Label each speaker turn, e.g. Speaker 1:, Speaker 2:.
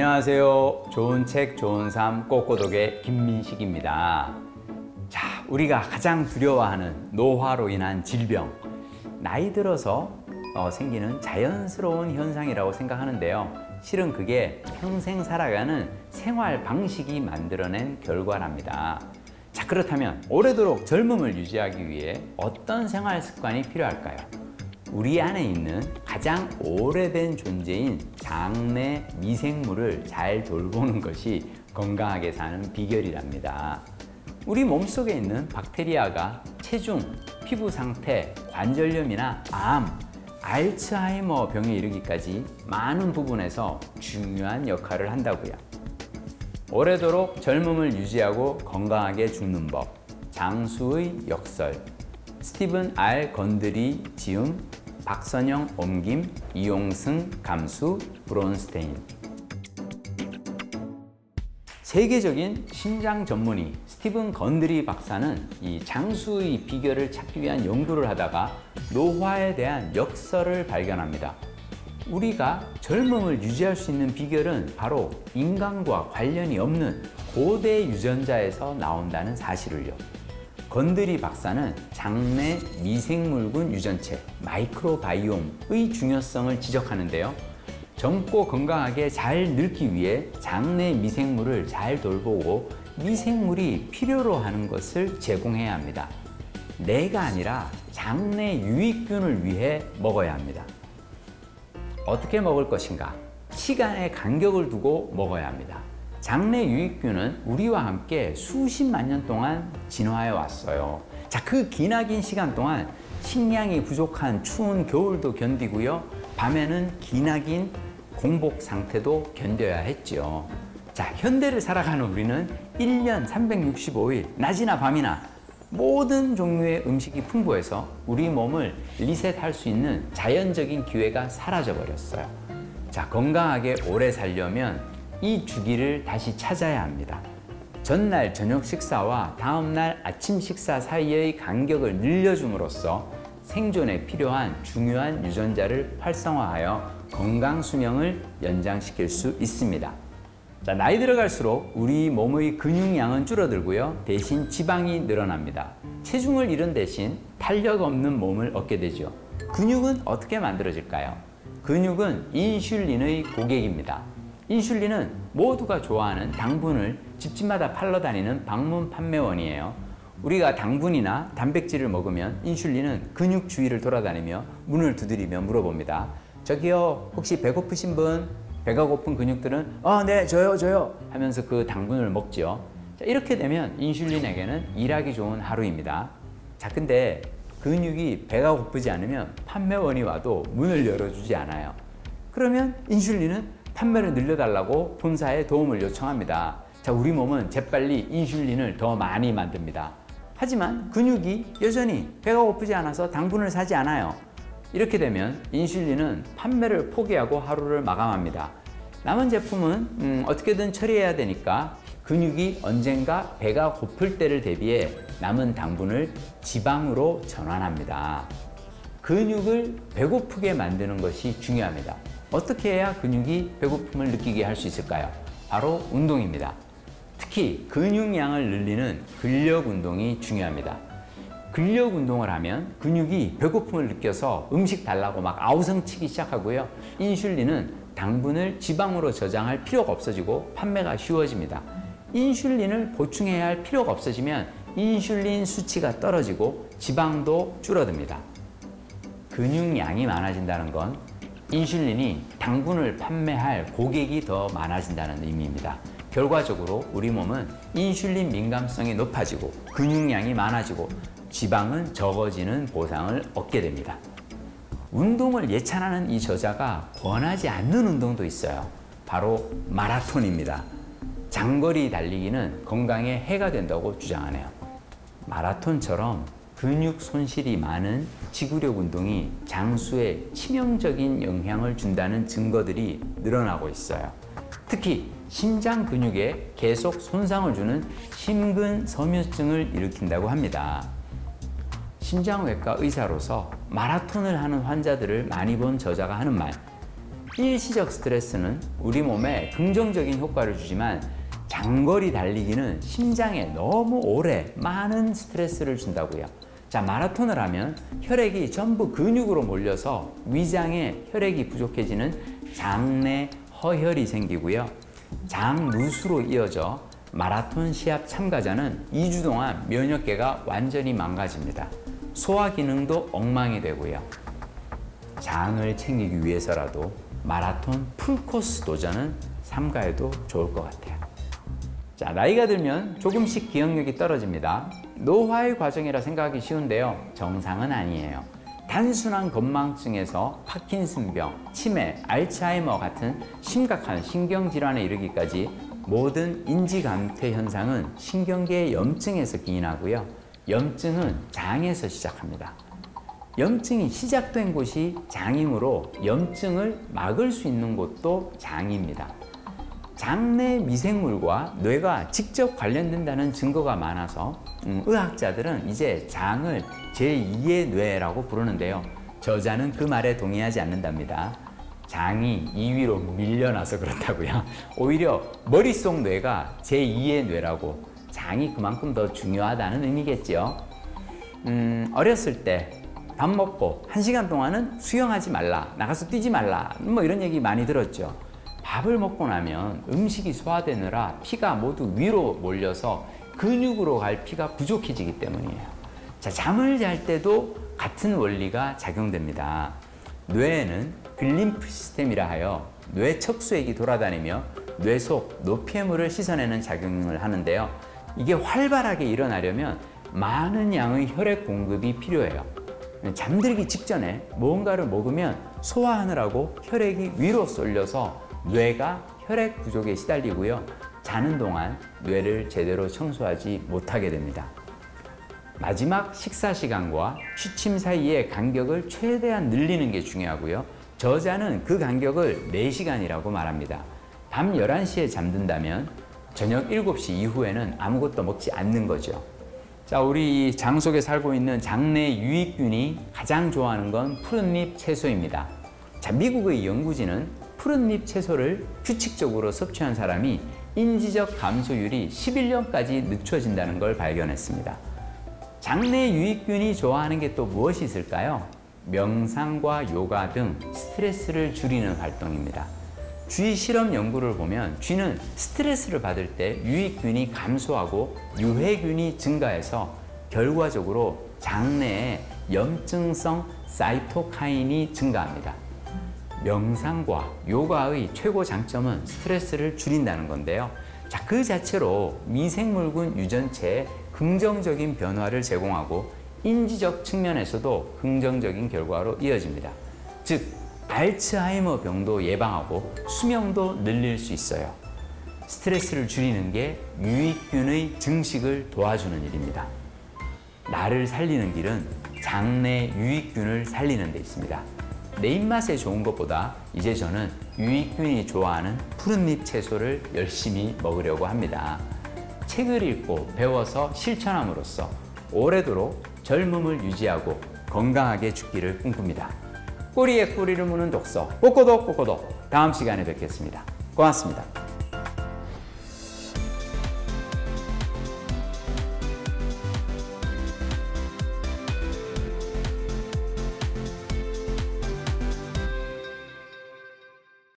Speaker 1: 안녕하세요. 좋은 책, 좋은 삶, 꼬꼬독의 김민식입니다. 자, 우리가 가장 두려워하는 노화로 인한 질병, 나이 들어서 생기는 자연스러운 현상이라고 생각하는데요. 실은 그게 평생 살아가는 생활 방식이 만들어낸 결과랍니다. 자, 그렇다면 오래도록 젊음을 유지하기 위해 어떤 생활 습관이 필요할까요? 우리 안에 있는 가장 오래된 존재인 장내 미생물을 잘 돌보는 것이 건강하게 사는 비결이랍니다. 우리 몸속에 있는 박테리아가 체중, 피부 상태, 관절염이나 암, 알츠하이머 병에 이르기까지 많은 부분에서 중요한 역할을 한다고요. 오래도록 젊음을 유지하고 건강하게 죽는 법, 장수의 역설, 스티븐 R. 건드리 지음, 박선영 옮김, 이용승 감수, 브론스테인. 세계적인 심장 전문의 스티븐 건드리 박사는 이 장수의 비결을 찾기 위한 연구를 하다가 노화에 대한 역설을 발견합니다. 우리가 젊음을 유지할 수 있는 비결은 바로 인간과 관련이 없는 고대 유전자에서 나온다는 사실을요. 건드리 박사는 장내 미생물군 유전체, 마이크로바이옴의 중요성을 지적하는데요. 젊고 건강하게 잘 늙기 위해 장내 미생물을 잘 돌보고 미생물이 필요로 하는 것을 제공해야 합니다. 내가 아니라 장내 유익균을 위해 먹어야 합니다. 어떻게 먹을 것인가? 시간의 간격을 두고 먹어야 합니다. 장내 유익균은 우리와 함께 수십만 년 동안 진화해 왔어요. 자, 그 기나긴 시간 동안 식량이 부족한 추운 겨울도 견디고요. 밤에는 기나긴 공복 상태도 견뎌야 했죠. 자, 현대를 살아가는 우리는 1년 365일 낮이나 밤이나 모든 종류의 음식이 풍부해서 우리 몸을 리셋할 수 있는 자연적인 기회가 사라져 버렸어요. 자, 건강하게 오래 살려면 이 주기를 다시 찾아야 합니다. 전날 저녁 식사와 다음날 아침 식사 사이의 간격을 늘려줌으로써 생존에 필요한 중요한 유전자를 활성화하여 건강 수명을 연장시킬 수 있습니다. 자, 나이 들어갈수록 우리 몸의 근육량은 줄어들고요. 대신 지방이 늘어납니다. 체중을 잃은 대신 탄력 없는 몸을 얻게 되죠. 근육은 어떻게 만들어질까요? 근육은 인슐린의 고객입니다. 인슐린은 모두가 좋아하는 당분을 집집마다 팔러 다니는 방문 판매원이에요. 우리가 당분이나 단백질을 먹으면 인슐린은 근육 주위를 돌아다니며 문을 두드리며 물어봅니다. 저기요, 혹시 배고프신 분? 배가 고픈 근육들은 네, 저요 하면서 그 당분을 먹죠. 자, 이렇게 되면 인슐린에게는 일하기 좋은 하루입니다. 자, 근데 근육이 배가 고프지 않으면 판매원이 와도 문을 열어주지 않아요. 그러면 인슐린은 판매를 늘려달라고 본사에 도움을 요청합니다. 자, 우리 몸은 재빨리 인슐린을 더 많이 만듭니다. 하지만 근육이 여전히 배가 고프지 않아서 당분을 사지 않아요. 이렇게 되면 인슐린은 판매를 포기하고 하루를 마감합니다. 남은 제품은 어떻게든 처리해야 되니까 근육이 언젠가 배가 고플 때를 대비해 남은 당분을 지방으로 전환합니다. 근육을 배고프게 만드는 것이 중요합니다. 어떻게 해야 근육이 배고픔을 느끼게 할 수 있을까요? 바로 운동입니다. 특히 근육량을 늘리는 근력 운동이 중요합니다. 근력 운동을 하면 근육이 배고픔을 느껴서 음식 달라고 막 아우성치기 시작하고요. 인슐린은 당분을 지방으로 저장할 필요가 없어지고 판매가 쉬워집니다. 인슐린을 보충해야 할 필요가 없어지면 인슐린 수치가 떨어지고 지방도 줄어듭니다. 근육량이 많아진다는 건 인슐린이 당분을 판매할 고객이 더 많아진다는 의미입니다. 결과적으로 우리 몸은 인슐린 민감성이 높아지고 근육량이 많아지고 지방은 적어지는 보상을 얻게 됩니다. 운동을 예찬하는 이 저자가 권하지 않는 운동도 있어요. 바로 마라톤입니다. 장거리 달리기는 건강에 해가 된다고 주장하네요. 마라톤처럼 근육 손실이 많은 지구력 운동이 장수에 치명적인 영향을 준다는 증거들이 늘어나고 있어요. 특히 심장 근육에 계속 손상을 주는 심근섬유증을 일으킨다고 합니다. 심장외과 의사로서 마라톤을 하는 환자들을 많이 본 저자가 하는 말, 일시적 스트레스는 우리 몸에 긍정적인 효과를 주지만 장거리 달리기는 심장에 너무 오래 많은 스트레스를 준다고요. 자, 마라톤을 하면 혈액이 전부 근육으로 몰려서 위장에 혈액이 부족해지는 장내 허혈이 생기고요. 장누수로 이어져 마라톤 시합 참가자는 2주 동안 면역계가 완전히 망가집니다. 소화 기능도 엉망이 되고요. 장을 챙기기 위해서라도 마라톤 풀코스 도전은 삼가해도 좋을 것 같아요. 자, 나이가 들면 조금씩 기억력이 떨어집니다. 노화의 과정이라 생각하기 쉬운데요. 정상은 아니에요. 단순한 건망증에서 파킨슨병, 치매, 알츠하이머 같은 심각한 신경질환에 이르기까지 모든 인지감퇴 현상은 신경계의 염증에서 기인하고요. 염증은 장에서 시작합니다. 염증이 시작된 곳이 장이므로 염증을 막을 수 있는 곳도 장입니다. 장내 미생물과 뇌가 직접 관련된다는 증거가 많아서 의학자들은 이제 장을 제2의 뇌라고 부르는데요. 저자는 그 말에 동의하지 않는답니다. 장이 2위로 밀려나서 그렇다고요. 오히려 머릿속 뇌가 제2의 뇌라고, 장이 그만큼 더 중요하다는 의미겠죠. 어렸을 때 밥 먹고 1시간 동안은 수영하지 말라, 나가서 뛰지 말라, 뭐 이런 얘기 많이 들었죠. 밥을 먹고 나면 음식이 소화되느라 피가 모두 위로 몰려서 근육으로 갈 피가 부족해지기 때문이에요. 자, 잠을 잘 때도 같은 원리가 작용됩니다. 뇌에는 글림프 시스템이라 하여 뇌 척수액이 돌아다니며 뇌 속 노폐물을 씻어내는 작용을 하는데요. 이게 활발하게 일어나려면 많은 양의 혈액 공급이 필요해요. 잠들기 직전에 무언가를 먹으면 소화하느라고 혈액이 위로 쏠려서 뇌가 혈액 부족에 시달리고요. 자는 동안 뇌를 제대로 청소하지 못하게 됩니다. 마지막 식사 시간과 취침 사이의 간격을 최대한 늘리는 게 중요하고요. 저자는 그 간격을 4시간이라고 말합니다. 밤 11시에 잠든다면 저녁 7시 이후에는 아무것도 먹지 않는 거죠. 자, 우리 장 속에 살고 있는 장내 유익균이 가장 좋아하는 건 푸른잎 채소입니다. 자, 미국의 연구진은 푸른잎 채소를 규칙적으로 섭취한 사람이 인지적 감소율이 11년까지 늦춰진다는 걸 발견했습니다. 장내 유익균이 좋아하는 게 또 무엇이 있을까요? 명상과 요가 등 스트레스를 줄이는 활동입니다. 쥐 실험 연구를 보면 쥐는 스트레스를 받을 때 유익균이 감소하고 유해균이 증가해서 결과적으로 장내에 염증성 사이토카인이 증가합니다. 명상과 요가의 최고 장점은 스트레스를 줄인다는 건데요. 자, 그 자체로 미생물군 유전체에 긍정적인 변화를 제공하고 인지적 측면에서도 긍정적인 결과로 이어집니다. 즉, 알츠하이머 병도 예방하고 수명도 늘릴 수 있어요. 스트레스를 줄이는 게 유익균의 증식을 도와주는 일입니다. 나를 살리는 길은 장내 유익균을 살리는 데 있습니다. 내 입맛에 좋은 것보다 이제 저는 유익균이 좋아하는 푸른잎 채소를 열심히 먹으려고 합니다. 책을 읽고 배워서 실천함으로써 오래도록 젊음을 유지하고 건강하게 죽기를 꿈꿉니다. 꼬리에 꼬리를 무는 독서, 꼬꼬독 꼬꼬독. 다음 시간에 뵙겠습니다. 고맙습니다.